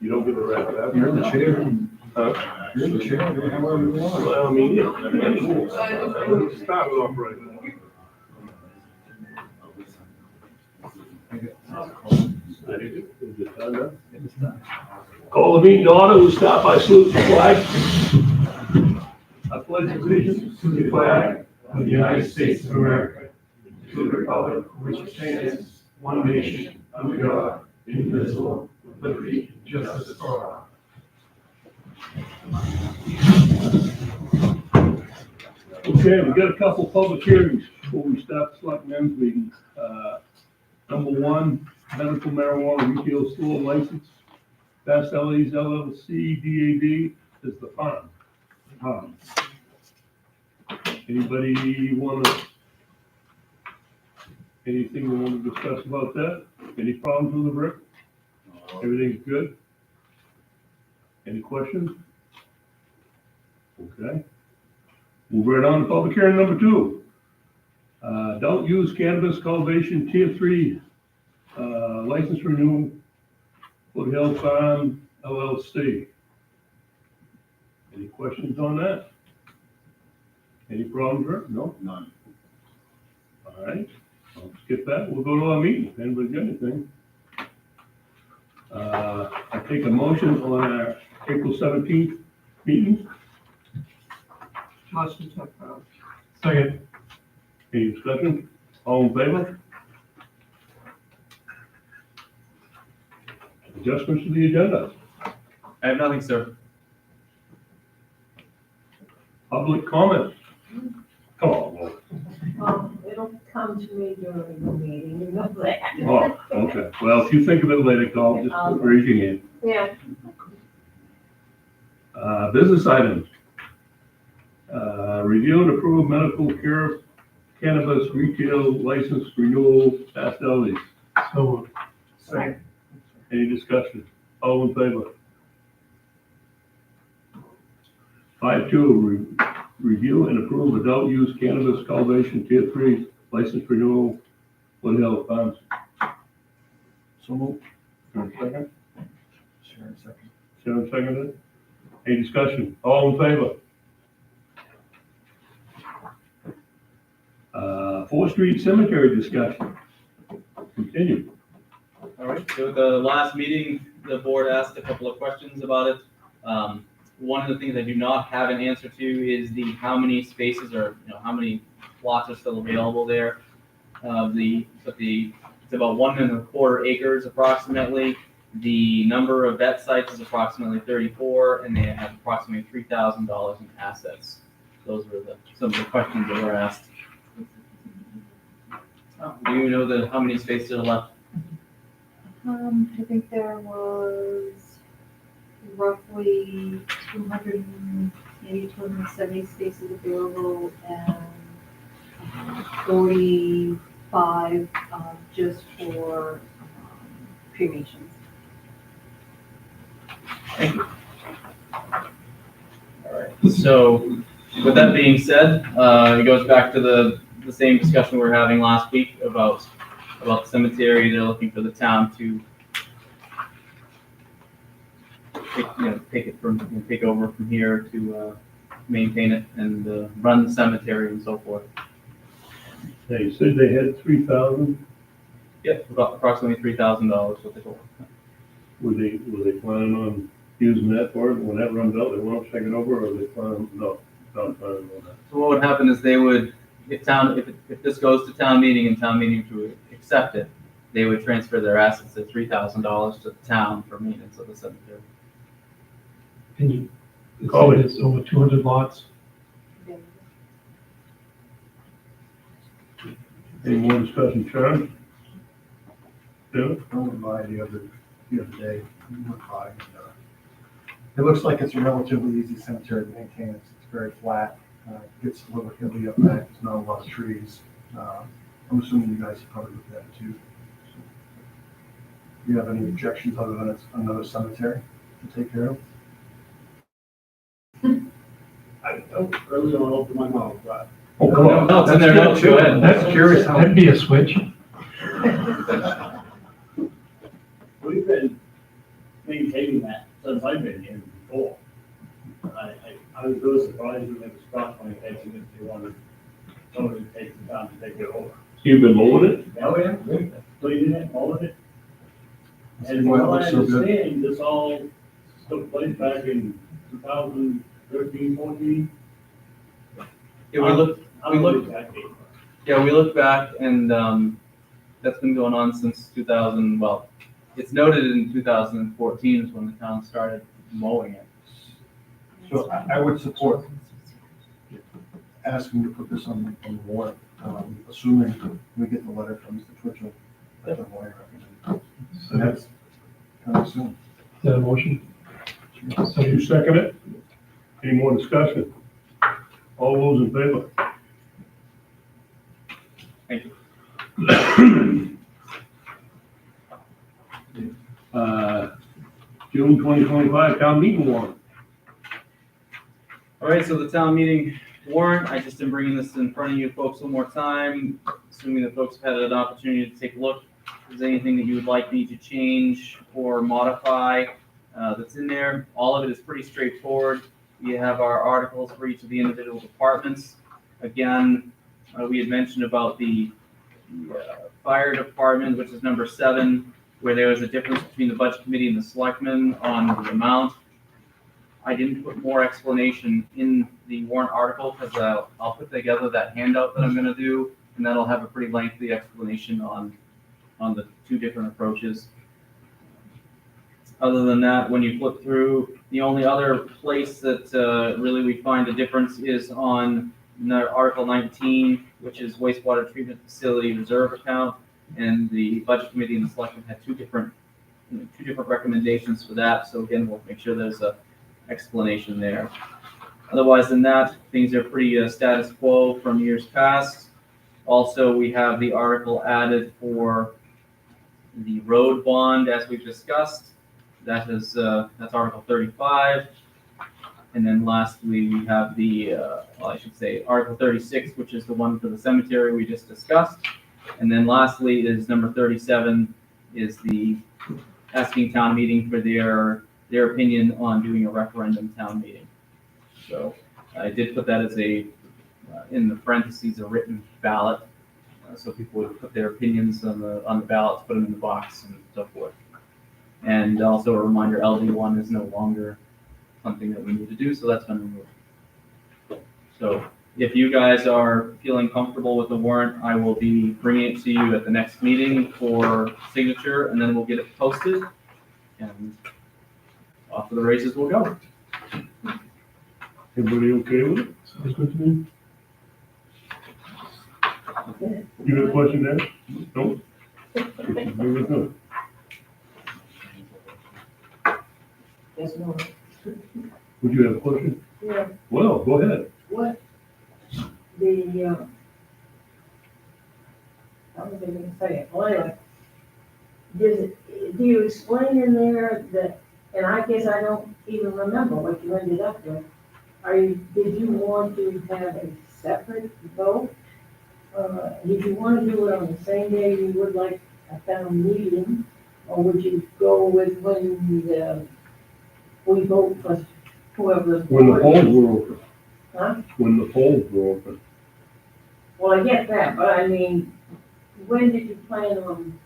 You don't give a rap about it. You're the chair. You're the chair. However you want. Well, I mean, yeah. Start it off right now. Is it done now? Call the meeting to order. We'll start by saluting the flag. I pledge allegiance to the flag of the United States of America, to the republic which stands one nation under God, indivisible, with liberty and justice for all. Okay, we've got a couple public hearings before we start the Selectmen's meeting. Number one, medical marijuana retail store license. Best LA's LLC DAD is the farm. Anybody anything we want to discuss about that? Any problems with the brick? Everything's good? Any questions? Okay. Move right on to public hearing number two. Don't use cannabis cultivation tier 3 license renewal for Hill Farm LLC. Any questions on that? Any problems, Rick? No? None. All right, I'll skip that. We'll go to our meeting. If anybody got anything? I take a motion on our April 17th meeting. Motion to approve. Second. Any discussion? All in favor? Adjustments to the agenda. I have nothing, sir. Public comment. Come on, Will. Well, it'll come to me during the meeting, you know that. Oh, okay. Well, if you think of it later, call, just raise your hand. Yeah, Business items. Review and approve medical care cannabis retail license renewal past LA's. So. Second. Any discussion? All in favor? 5.2, review and approve adult use cannabis cultivation tier 3 license renewal Woodhill Farms. So moved. Second? Sharon second. Sharon seconded. Any discussion? All in favor? 4th Street Cemetery discussion. Continue. All right, so at the last meeting, the board asked a couple of questions about it. One of the things I do not have an answer to is how many spaces or, how many plots are still available there. It's about 1.25 acres approximately. The number of vet sites is approximately 34, and they have approximately $3,000 in assets. Those were some of the questions that were asked. Do you know how many spaces are left? I think there was roughly 270 spaces available and 45 just for cremations. Thank you. All right, so with that being said, it goes back to the same discussion we were having last week about the cemetery. They're looking for the town to take over from here to maintain it and run the cemetery and so forth. They said they had 3,000. Yep, about approximately $3,000 what they told. Were they planning on using that for it? When that runs out, they won't take it over, or they plan, no, not planning on that. So what would happen is they would, if this goes to town meeting and town meeting to accept it, they would transfer their assets at $3,000 to the town for maintenance of the cemetery. Can you, Call it. it's over 200 lots? Any more discussion, Sharon? Bill? I went by the other day, went by, and, it looks like it's a relatively easy cemetery to maintain. It's very flat, gets a little hilly up back, there's not a lot of trees. I'm assuming you guys have probably looked at it too. So, do you have any objections other than it's another cemetery to take care of? I don't really want to open my mouth, but Oh, come on. No, it's in there, no, go ahead. That's curious. That'd be a switch. we've been maintaining that since I've been here before. I was really surprised when it was struck when they wanted somebody to take the time to take it over. You've been mowing it? Oh, yeah, cleaning it, mowing it. That's And why it what I looks so good. understand, this all took place back in 2013, 14. Yeah, we looked, I don't know exactly. yeah, we looked back and, that's been going on since 2000, well, it's noted in 2014 is when the town started mowing it. So I would support asking to put this on the warrant, assuming we get the letter from Mr. Twitchell. That's the way I recommend. So that's kind of soon. Is that a motion? So you second it? Any more discussion? All those in favor? Thank you. June 2025 town meeting warrant. All right, so the town meeting warrant, I just am bringing this in front of you folks one more time, assuming that folks have had an opportunity to take a look. If there's anything that you would like me to change or modify that's in there, all of it is pretty straightforward. We have our articles for each of the individual departments. Again, we had mentioned about the fire department, which is number 7, where there was a difference between the budget committee and the selectmen on the amount. I didn't put more explanation in the warrant article because I'll put together that handout that I'm gonna do, and that'll have a pretty lengthy explanation on the 2 different approaches. Other than that, when you flip through, the only other place that really we find a difference is on Article 19, which is wastewater treatment facility reserve account, and the budget committee and the selectmen had 2 different recommendations for that. So again, we'll make sure there's a explanation there. Otherwise than that, things are pretty status quo from years past. Also, we have the article added for the road bond, as we've discussed. That is that's Article 35. And then lastly, we have the, well, I should say Article 36, which is the one for the cemetery we just discussed. And then lastly is number 37, is the asking town meeting for their opinion on doing a referendum town meeting. So I did put that as in the parentheses, a written ballot. So people would put their opinions on the ballots, put them in the box and so forth. And also a reminder, LD1 is no longer something that we need to do, so that's been removed. So if you guys are feeling comfortable with the warrant, I will be bringing it to you at the next meeting for signature, and then we'll get it posted, and off to the races we'll go. Everybody okay with it? Sounds good to me. You got a question there? Nope. Very good. There's no, Would you have a question? yeah, Well, go ahead. what, the, how was I gonna say it? Well, anyway, do you explain in there that, and I guess I don't even remember what you ended up with. Did you want to have a separate vote? Did you want to do it on the same day you would like a town meeting? Or would you go with when we vote for whoever's. When the polls were open. Huh? When the polls were open. Well, I get that, but I mean, when did you plan on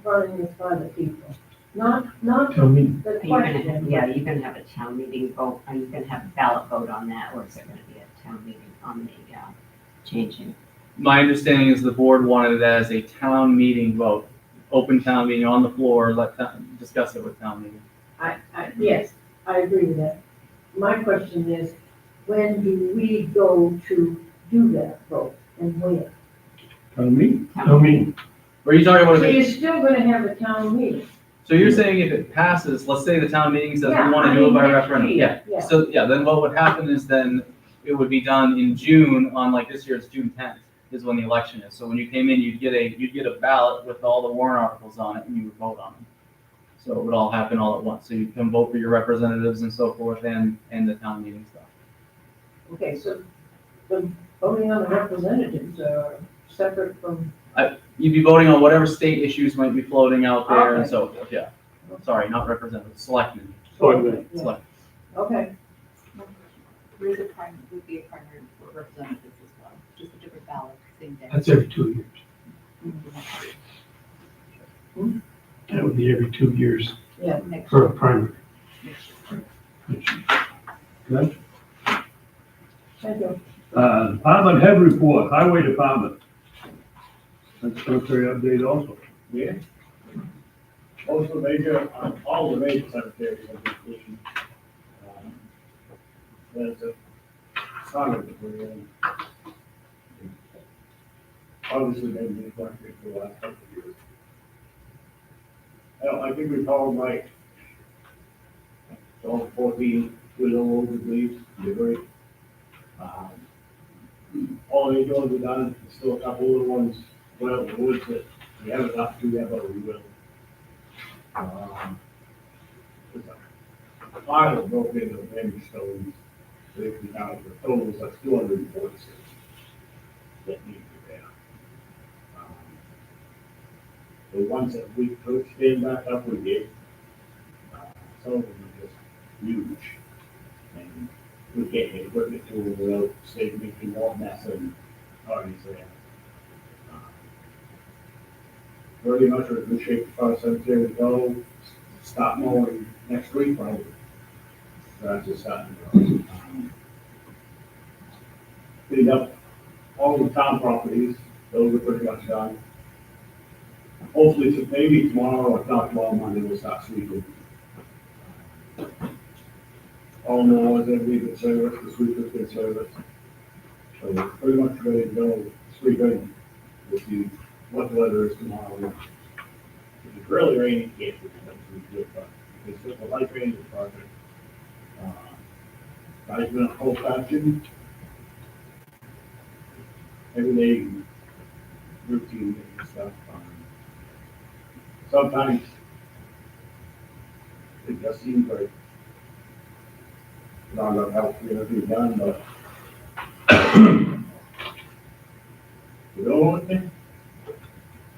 running this by the people? Not Town meeting. the Are you gonna have, question. yeah, you gonna have a town meeting vote, are you gonna have a ballot vote on that, or is there gonna be a town meeting on the, changing? My understanding is the board wanted it as a town meeting vote, open town meeting on the floor, discuss it with town meeting. Yes, I agree with that. My question is, when do we go to do that vote and where? Town meeting. Town meeting. Are you talking about, So you're still gonna have a town meeting? so you're saying if it passes, let's say the town meeting says Yeah, we want I to do it mean, by next referendum, year, yeah. yeah. So, yeah, then what would happen is then it would be done in June on, like this year, it's June 10th is when the election is. So when you came in, you'd get a ballot with all the warrant articles on it and you would vote on them. So it would all happen all at once. So you can vote for your representatives and so forth and the town meeting stuff. Okay, so the voting on the representatives are separate from, You'd be voting on whatever state issues might be floating out there and Okay. so forth, yeah. sorry, not representative, selectmen. Selectmen. Select. Okay, There is a primary, would be a primary for representatives as well, just a different ballot, same day. That's every 2 years. That would be every 2 years yeah, Next for year. a primary. Next year. Good. thank you. Department head report, highway department. That's cemetery update also. Yeah. Most of the major, all the major cemeteries have been completed. There's a solid degree in. Obviously, they've been working for the last couple of years. I think we called like, all 14 with old leaves, debris. All the ones are done, there's still a couple little ones, well, the woods that we haven't got to yet, but we will. There's a pile of broken into many stones. They can count the totals, that's 246 that need repair. The ones that we could stand back up, we did. Some of them are just huge. And we can't get equipment to them without making more mess and already there. Very much in good shape as far as cemetery to go. Stop mowing next week probably. That's just starting to go. Cleaned up all the town properties, those are pretty much done. Hopefully, so maybe tomorrow or not tomorrow, Monday, we'll start sweeping. All in all, everything's been serviced, the sweeper's been serviced. So we're pretty much ready to go sweeping. We'll see what the weather is tomorrow. If it's really rainy, it can't be good, but if it's just a light rain, it's project. Guys been a whole patching. Every day, routine and stuff. Sometimes it just seems like not enough help to get everything done, but you know one thing?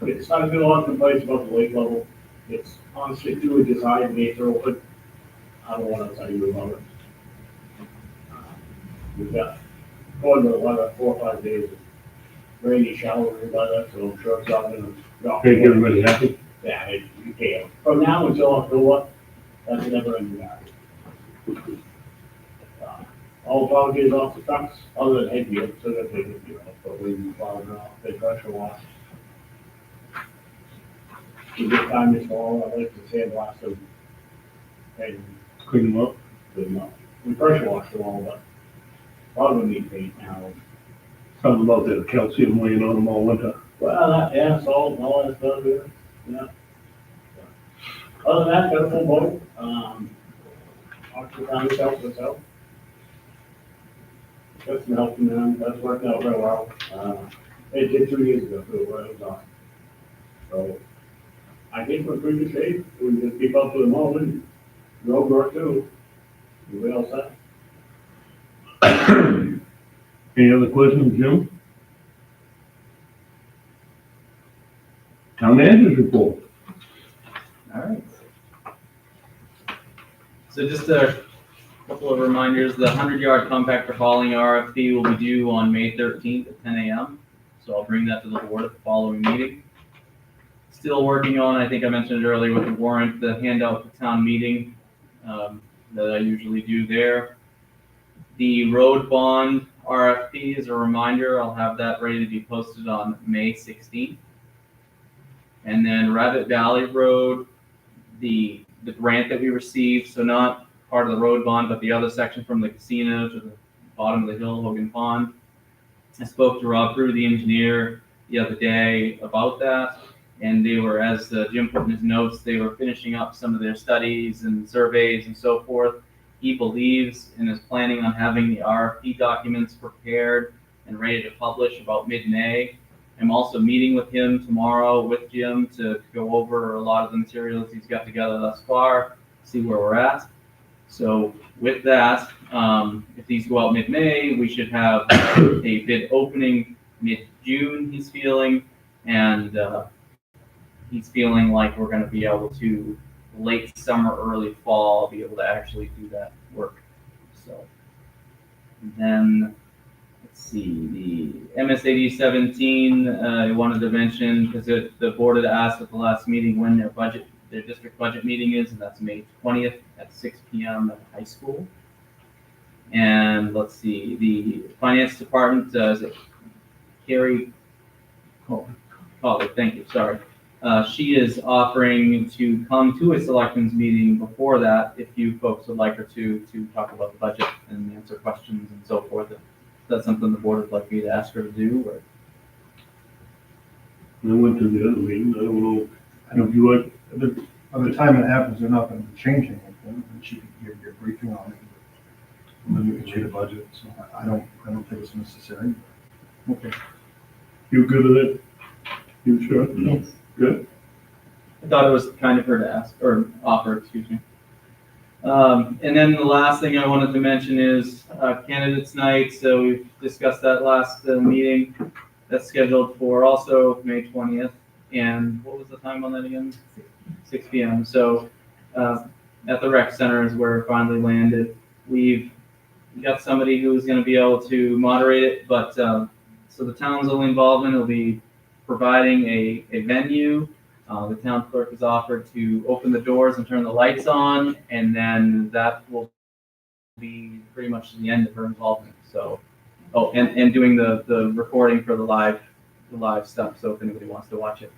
It's not been a lot of complaints about the lake level. It's honestly 2 inches high and gates are open. I don't want to tell you about it. We've got going to 4 or 5 days of rainy showers by that, so I'm sure it's not gonna. Make everybody happy. Yeah, you can't. From now until October, that's never ending battle. All apologies off the trucks, other than headgear, so that they can, but we plow them off, they pressure wash. A good time this fall, I like to sandblast them. And Clean them up. clean them up. We pressure wash them all, but a lot of them need paint now. Something about that calcium weighing on them all winter. Well, yeah, salt and all that stuff, yeah. Other than that, got a full boat, Oxford County's helped us out. Got some help from them, that's worked out real well. They did 2 years ago, too, where it was awesome. So, I think we're in pretty good shape, we just keep up with the mowing, road work too. We all set. Any other questions, Jim? Town manager's report. All right. So just a couple of reminders, the 100-yard compactor hauling RFP will be due on May 13th at 10 a.m. So I'll bring that to the board at the following meeting. Still working on, I think I mentioned it earlier with the warrant, the handout for town meeting that I usually do there. The road bond RFP, as a reminder, I'll have that ready to be posted on May 16th. And then Rabbit Valley Road, the grant that we received, so not part of the road bond, but the other section from the casino to the bottom of the hill, Hogan Pond. I spoke to Rob Brew, the engineer, the other day about that, and they were, as Jim put in his notes, they were finishing up some of their studies and surveys and so forth. He believes and is planning on having the RFP documents prepared and ready to publish about mid-May. I'm also meeting with him tomorrow with Jim to go over a lot of the materials he's got together thus far, see where we're at. So with that, if these go out mid-May, we should have a bid opening mid-June, he's feeling, and he's feeling like we're going to be able to late summer, early fall, I'll be able to actually do that work. So then, let's see, the MSAD 17, I wanted to mention, because the board had asked at the last meeting when their district budget meeting is, and that's May 20th at 6 p.m. at the high school. And let's see, the finance department, is it Carrie Collier, thank you, sorry. She is offering to come to a selectmen's meeting before that, if you folks would like her to talk about the budget and answer questions and so forth. If that's something the board would like me to ask her to do, or? I went to the other meeting, I don't know, if you like, By the time it happens, they're not gonna be changing anything, and she can give you a briefing on it. And then you can see the budget, so I don't think it's necessary. okay. You good with it? You sure? Yes. Good? I thought it was kind of her to ask, or offer, excuse me. And then the last thing I wanted to mention is candidates night. So we've discussed that last meeting. That's scheduled for also May 20th. And what was the time on that again? 6 p.m. So at the rec center is where it finally landed. We've got somebody who's going to be able to moderate it, but so the town's only involvement will be providing a venue. The town clerk has offered to open the doors and turn the lights on, and then that will be pretty much the end of her involvement. So, and doing the recording for the live stuff. So if anybody wants to watch it,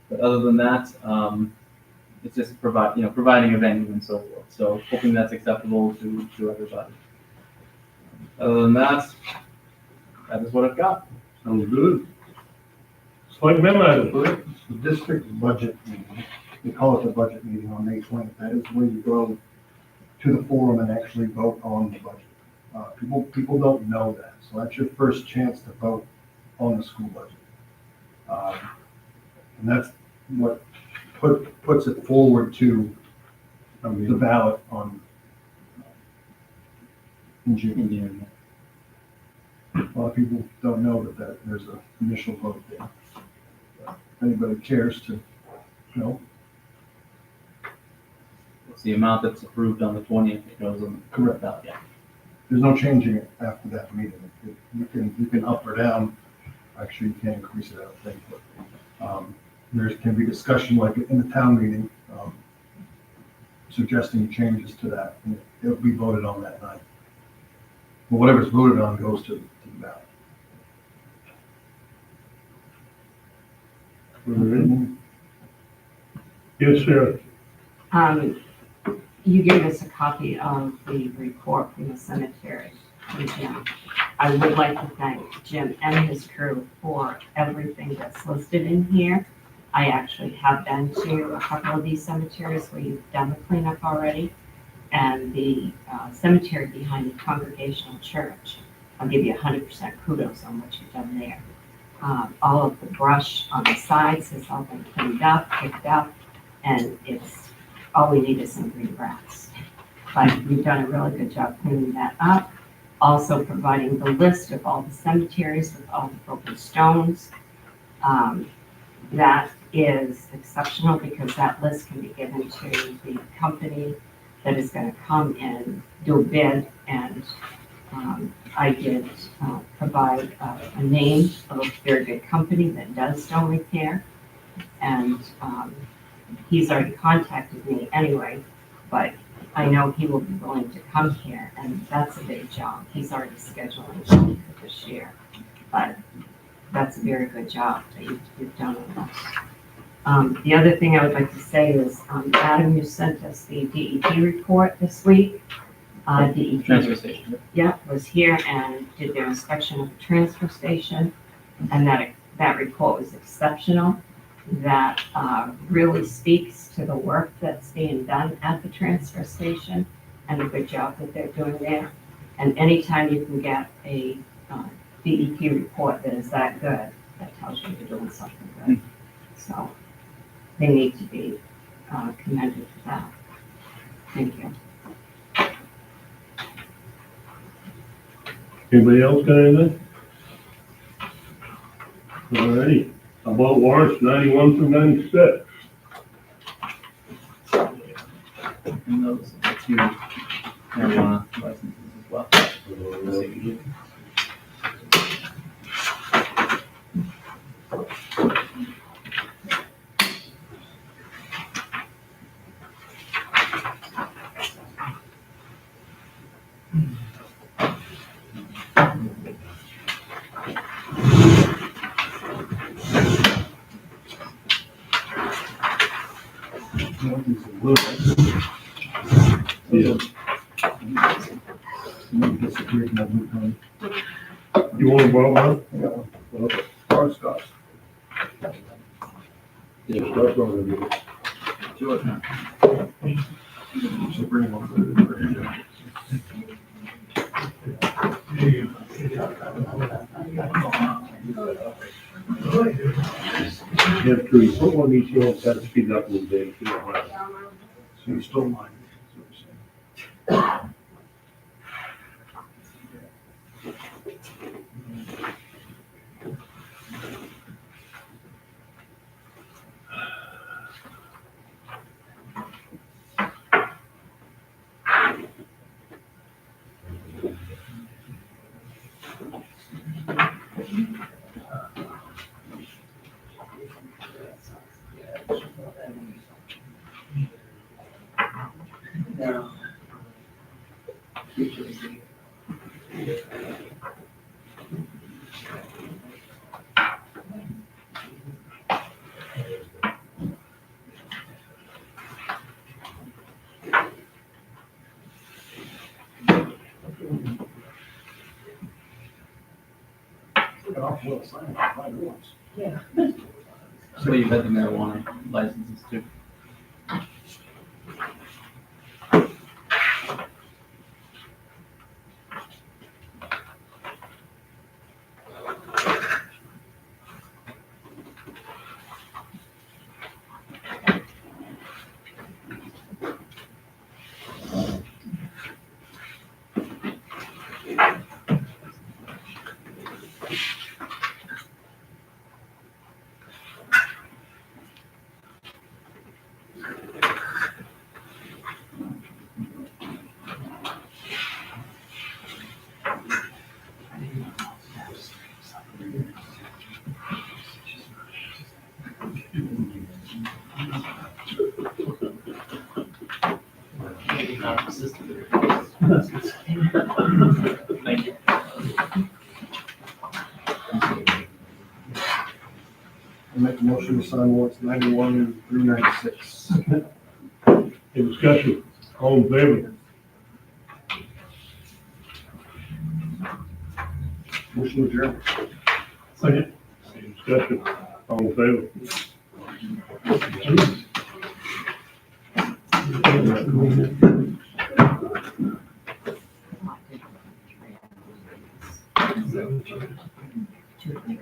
but other than that, it's just providing a venue and so forth. So hoping that's acceptable to everybody. Other than that is what I've got. Sounds good. Select member, please. The district budget meeting, we call it the budget meeting on May 20th. That is where you go to the forum and actually vote on the budget. People don't know that, so that's your first chance to vote on the school budget. And that's what puts it forward to the ballot in June. A lot of people don't know that there's an initial vote there. If anybody cares to know. It's the amount that's approved on the 20th that goes on the Correct. ballot, yeah. There's no changing it after that meeting. You can up or down. Actually, you can increase it, I don't think, but there can be discussion like in the town meeting, suggesting changes to that, and it'll be voted on that night. But whatever's voted on goes to the ballot. Yes, sir. You gave us a copy of the report from the cemetery from Jim. I would like to thank Jim and his crew for everything that's listed in here. I actually have been to a couple of these cemeteries where you've done the cleanup already. And the cemetery behind the Congregational Church, I'll give you 100% kudos on what you've done there. All of the brush on the sides has all been cleaned up, picked up, and all we need is some green grass. But you've done a really good job cleaning that up. Also providing the list of all the cemeteries with all the broken stones. That is exceptional because that list can be given to the company that is going to come and do a bid, and I did provide a name of a very good company that does stone repair, and he's already contacted me anyway, but I know he will be willing to come here, and that's a big job. He's already scheduling for this year, but that's a very good job that you've done on that. The other thing I would like to say is, Adam, you sent us the DEP report this week. DEP, Transfer station. yeah, was here and did their inspection of the transfer station, and that report was exceptional. That really speaks to the work that's being done at the transfer station and the good job that they're doing there. And anytime you can get a DEP report that is that good, that tells you you're doing something good. So they need to be commended for that. Thank you. Anybody else got anything? All righty. How about warrants 91 through 96? And those are two marijuana licenses as well. Yeah. You want to borrow one? Yeah. Okay. Or Scott. Yeah, start going to it. Sure. Should bring one. Yeah, true, you put one each hand, try to speed it up a little bit. You know, right. So you stole mine. Got off well signed, right once. Yeah. So you've had the marijuana licenses too. Thank you. I make a motion to sign warrants 91 through 96. Any discussion? All in favor? Motion adjourned. Second. Any discussion? All in favor? Two, three.